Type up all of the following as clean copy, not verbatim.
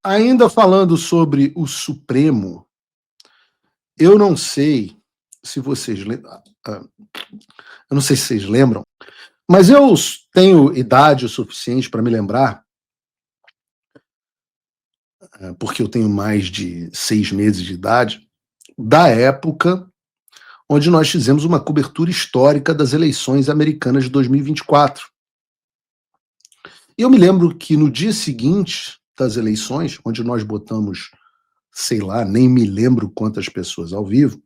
Ainda falando sobre o Supremo, eu não sei se vocês eu não sei se vocês lembram, mas eu tenho idade o suficiente para me lembrar, porque eu tenho mais de 6 meses de idade, da época onde nós fizemos uma cobertura histórica das eleições americanas de 2024. E eu me lembro que no dia seguinte das eleições, onde nós botamos, sei lá, nem me lembro quantas pessoas ao vivo,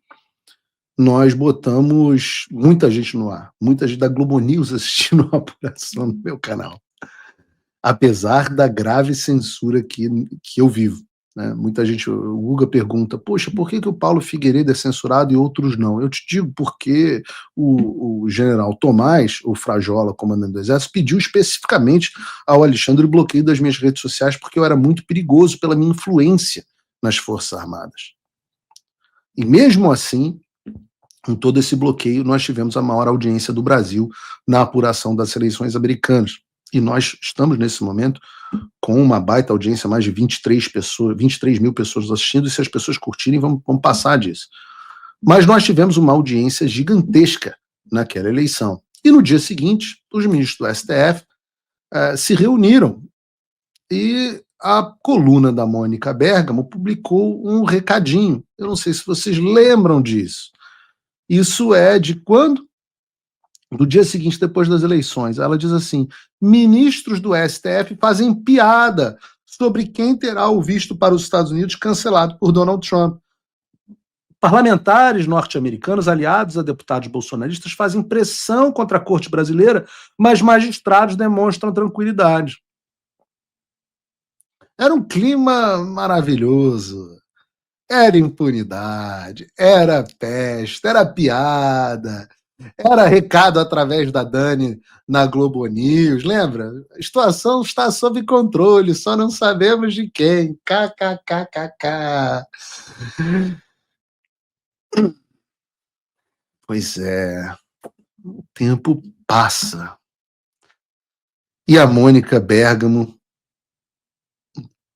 nós botamos muita gente no ar, muita gente da Globo News assistindo a apuração no meu canal, apesar da grave censura que eu vivo. Né? Muita gente, o Guga pergunta, poxa, por que o Paulo Figueiredo é censurado e outros não? Eu te digo porque o general Tomás, o Frajola, comandante do Exército, pediu especificamente ao Alexandre o bloqueio das minhas redes sociais porque eu era muito perigoso pela minha influência nas Forças Armadas. E mesmo assim, com todo esse bloqueio, nós tivemos a maior audiência do Brasil na apuração das eleições americanas. E nós estamos, nesse momento, com uma baita audiência, mais de 23 mil pessoas assistindo, e se as pessoas curtirem, vamos passar disso. Mas nós tivemos uma audiência gigantesca naquela eleição. E no dia seguinte, os ministros do STF se reuniram e a coluna da Mônica Bergamo publicou um recadinho. Eu não sei se vocês lembram disso. Isso é de quando? Do dia seguinte, depois das eleições. Ela diz assim: ministros do STF fazem piada sobre quem terá o visto para os Estados Unidos cancelado por Donald Trump. Parlamentares norte-americanos aliados a deputados bolsonaristas fazem pressão contra a corte brasileira, mas magistrados demonstram tranquilidade. Era um clima maravilhoso. Era impunidade, era festa, era piada, era recado através da Dani na Globo News, lembra? A situação está sob controle, só não sabemos de quem. KKKKK. Pois é, o tempo passa. E a Mônica Bergamo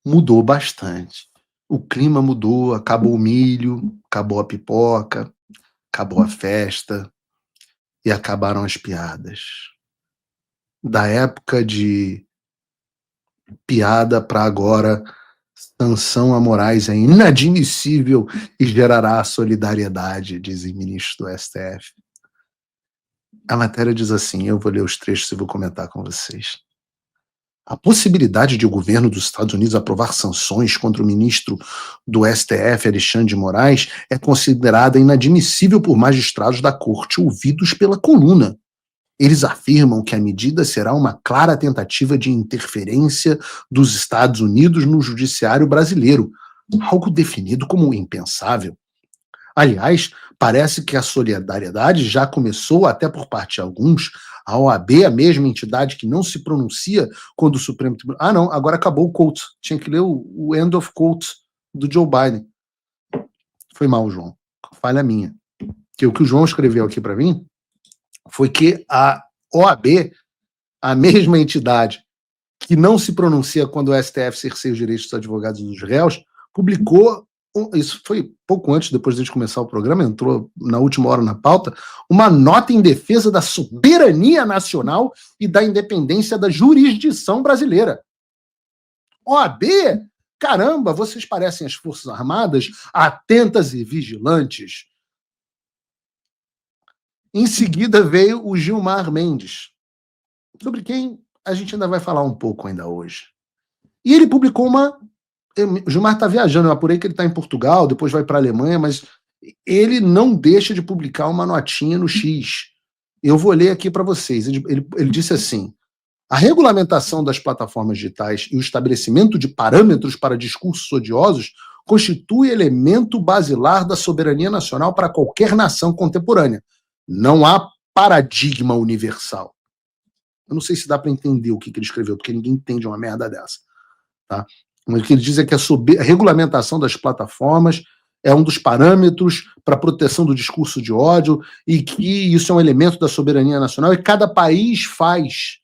mudou bastante. O clima mudou, acabou o milho, acabou a pipoca, acabou a festa e acabaram as piadas. Da época de piada para agora, sanção a Moraes é inadmissível e gerará solidariedade, dizem ministros do STF. A matéria diz assim, eu vou ler os trechos e vou comentar com vocês. A possibilidade de o governo dos Estados Unidos aprovar sanções contra o ministro do STF, Alexandre de Moraes, é considerada inadmissível por magistrados da corte ouvidos pela coluna. Eles afirmam que a medida será uma clara tentativa de interferência dos Estados Unidos no judiciário brasileiro, algo definido como impensável. Aliás, parece que a solidariedade já começou, até por parte de alguns. A OAB, a mesma entidade que não se pronuncia quando o Supremo Tribunal... Ah, não, agora acabou o quote. Tinha que ler o end of quote do Joe Biden. Foi mal, João. Falha minha. Que o que o João escreveu aqui para mim foi que a OAB, a mesma entidade que não se pronuncia quando o STF cerceia os direitos dos advogados e dos réus, publicou, isso foi pouco antes, depois de a gente começar o programa, entrou na última hora na pauta, uma nota em defesa da soberania nacional e da independência da jurisdição brasileira. OAB, caramba, vocês parecem as Forças Armadas atentas e vigilantes. Em seguida veio o Gilmar Mendes, sobre quem a gente ainda vai falar um pouco ainda hoje. E ele publicou o Gilmar está viajando, eu apurei que ele está em Portugal, depois vai para a Alemanha, mas ele não deixa de publicar uma notinha no X. Eu vou ler aqui para vocês. Ele disse assim: a regulamentação das plataformas digitais e o estabelecimento de parâmetros para discursos odiosos constitui elemento basilar da soberania nacional para qualquer nação contemporânea. Não há paradigma universal. Eu não sei se dá para entender o que ele escreveu, porque ninguém entende uma merda dessa. Tá? Mas o que ele diz é que a regulamentação das plataformas é um dos parâmetros para a proteção do discurso de ódio e que isso é um elemento da soberania nacional e cada país faz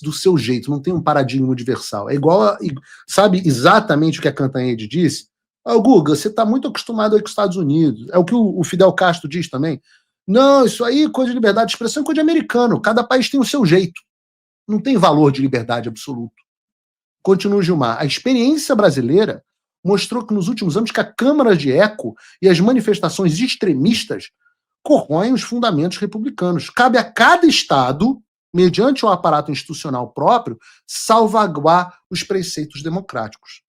do seu jeito, não tem um paradigma universal. É igual sabe exatamente o que a Cantanhede disse? Guga, você está muito acostumado aí com os Estados Unidos. É o que o Fidel Castro diz também. Não, isso aí, coisa de liberdade de expressão, é coisa de americano. Cada país tem o seu jeito. Não tem valor de liberdade absoluto. Continua Gilmar. A experiência brasileira mostrou que nos últimos anos que a Câmara de Eco e as manifestações extremistas corroem os fundamentos republicanos. Cabe a cada Estado, mediante um aparato institucional próprio, salvaguardar os preceitos democráticos.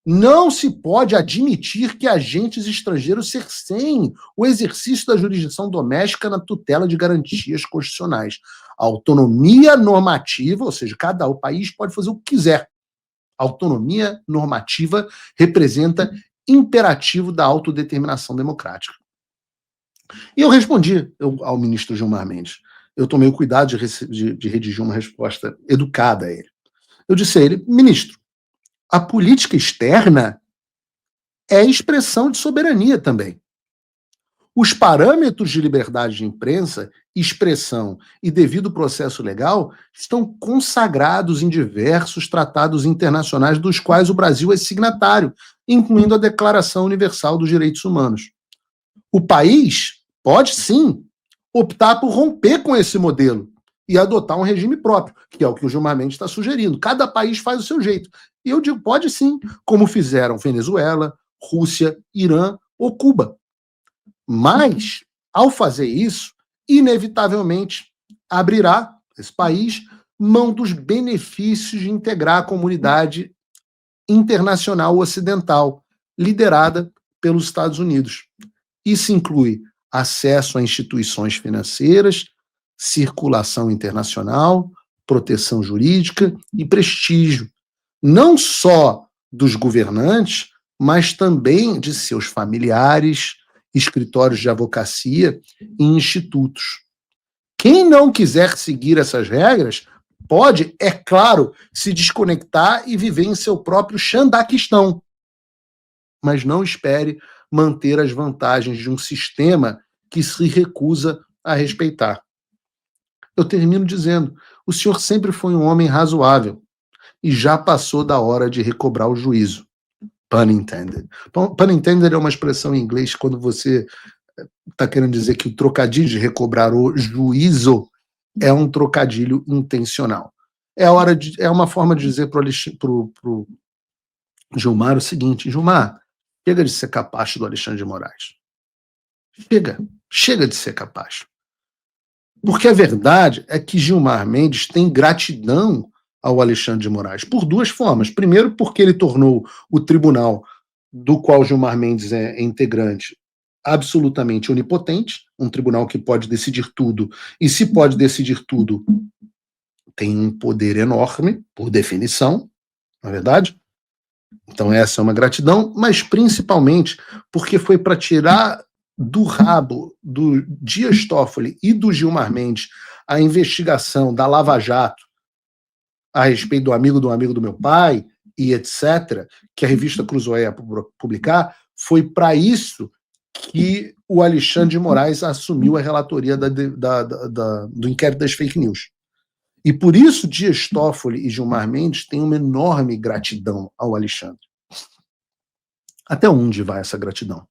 Não se pode admitir que agentes estrangeiros cerceiem o exercício da jurisdição doméstica na tutela de garantias constitucionais. A autonomia normativa, ou seja, cada país pode fazer o que quiser. A autonomia normativa representa imperativo da autodeterminação democrática. E eu respondi ao ministro Gilmar Mendes. Eu tomei o cuidado de redigir uma resposta educada a ele. Eu disse a ele, ministro, a política externa é expressão de soberania também. Os parâmetros de liberdade de imprensa, expressão e devido processo legal estão consagrados em diversos tratados internacionais dos quais o Brasil é signatário, incluindo a Declaração Universal dos Direitos Humanos. O país pode, sim, optar por romper com esse modelo e adotar um regime próprio, que é o que o Gilmar Mendes está sugerindo. Cada país faz o seu jeito. E eu digo, pode sim, como fizeram Venezuela, Rússia, Irã ou Cuba. Mas, ao fazer isso, inevitavelmente abrirá esse país mão dos benefícios de integrar a comunidade internacional ocidental, liderada pelos Estados Unidos. Isso inclui acesso a instituições financeiras, circulação internacional, proteção jurídica e prestígio, não só dos governantes, mas também de seus familiares, escritórios de advocacia e institutos. Quem não quiser seguir essas regras pode, é claro, se desconectar e viver em seu próprio Xandaquistão. Mas não espere manter as vantagens de um sistema que se recusa a respeitar. Eu termino dizendo, o senhor sempre foi um homem razoável e já passou da hora de recobrar o juízo. Pun intended. Pun intended é uma expressão em inglês quando você está querendo dizer que o trocadilho de recobrar o juízo é um trocadilho intencional. É uma forma de dizer para o Gilmar o seguinte, Gilmar, chega de ser capacho do Alexandre de Moraes. Chega de ser capacho. Porque a verdade é que Gilmar Mendes tem gratidão ao Alexandre de Moraes, por duas formas. Primeiro, porque ele tornou o tribunal do qual Gilmar Mendes é integrante absolutamente onipotente, um tribunal que pode decidir tudo, e se pode decidir tudo, tem um poder enorme, por definição, não é verdade? Então essa é uma gratidão, mas principalmente porque foi para tirar do rabo do Dias Toffoli e do Gilmar Mendes a investigação da Lava Jato a respeito do amigo do meu pai e etc., que a revista Cruzoé ia publicar, foi para isso que o Alexandre de Moraes assumiu a relatoria do inquérito das fake news. E por isso Dias Toffoli e Gilmar Mendes têm uma enorme gratidão ao Alexandre. Até onde vai essa gratidão?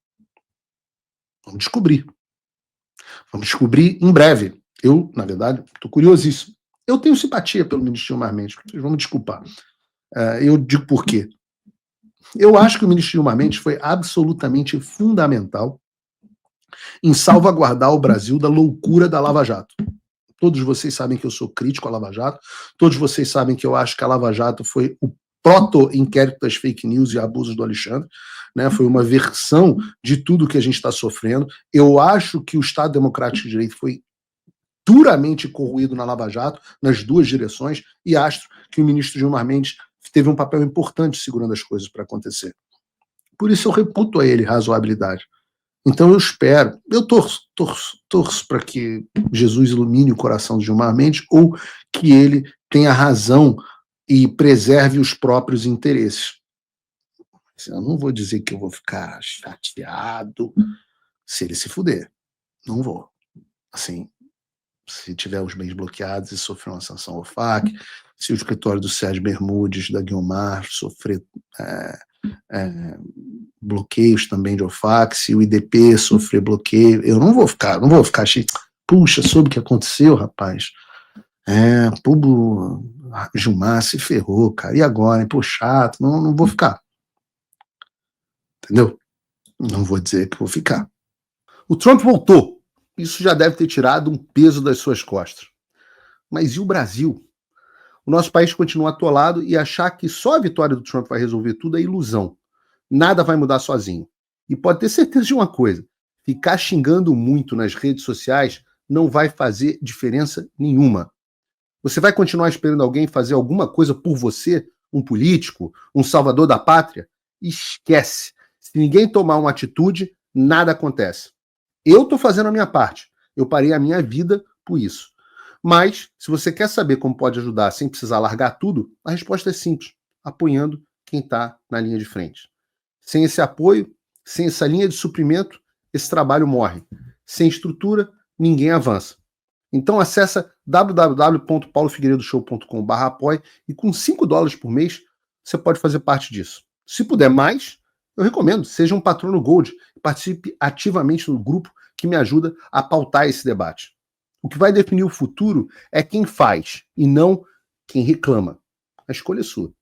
Vamos descobrir. Vamos descobrir em breve. Eu, na verdade, estou curiosíssimo. Eu tenho simpatia pelo ministro Gilmar Mendes, vocês vão me desculpar. Eu digo por quê. Eu acho que o ministro Gilmar Mendes foi absolutamente fundamental em salvaguardar o Brasil da loucura da Lava Jato. Todos vocês sabem que eu sou crítico à Lava Jato, todos vocês sabem que eu acho que a Lava Jato foi o proto-inquérito das fake news e abusos do Alexandre, né? Foi uma versão de tudo que a gente está sofrendo. Eu acho que o Estado Democrático de Direito foi duramente corroído na Lava Jato, nas duas direções, e acho que o ministro Gilmar Mendes teve um papel importante segurando as coisas para acontecer. Por isso eu reputo a ele razoabilidade. Então eu espero, eu torço para que Jesus ilumine o coração de Gilmar Mendes ou que ele tenha razão e preserve os próprios interesses. Assim, eu não vou dizer que eu vou ficar chateado se ele se fuder. Não vou. Assim, se tiver os bens bloqueados e sofrer uma sanção ao FAC, se o escritório do Sérgio Bermudes, da Guiomar, sofrer bloqueios também de OFAC, se o IDP sofrer bloqueio, eu não vou ficar cheio. Puxa, soube o que aconteceu, rapaz. Pubo Gilmar se ferrou, cara. E agora? Pô, chato. Não vou ficar. Entendeu? Não vou dizer que vou ficar. O Trump voltou. Isso já deve ter tirado um peso das suas costas. Mas e o Brasil? O nosso país continua atolado e achar que só a vitória do Trump vai resolver tudo é ilusão. Nada vai mudar sozinho. E pode ter certeza de uma coisa: ficar xingando muito nas redes sociais não vai fazer diferença nenhuma. Você vai continuar esperando alguém fazer alguma coisa por você, um político, um salvador da pátria? Esquece. Se ninguém tomar uma atitude, nada acontece. Eu estou fazendo a minha parte. Eu parei a minha vida por isso. Mas, se você quer saber como pode ajudar sem precisar largar tudo, a resposta é simples: apoiando quem está na linha de frente. Sem esse apoio, sem essa linha de suprimento, esse trabalho morre. Sem estrutura, ninguém avança. Então acessa www.paulofigueiredoshow.com/apoie e com $5 por mês você pode fazer parte disso. Se puder mais, eu recomendo, seja um patrono Gold, participe ativamente do grupo que me ajuda a pautar esse debate. O que vai definir o futuro é quem faz e não quem reclama. A escolha é sua.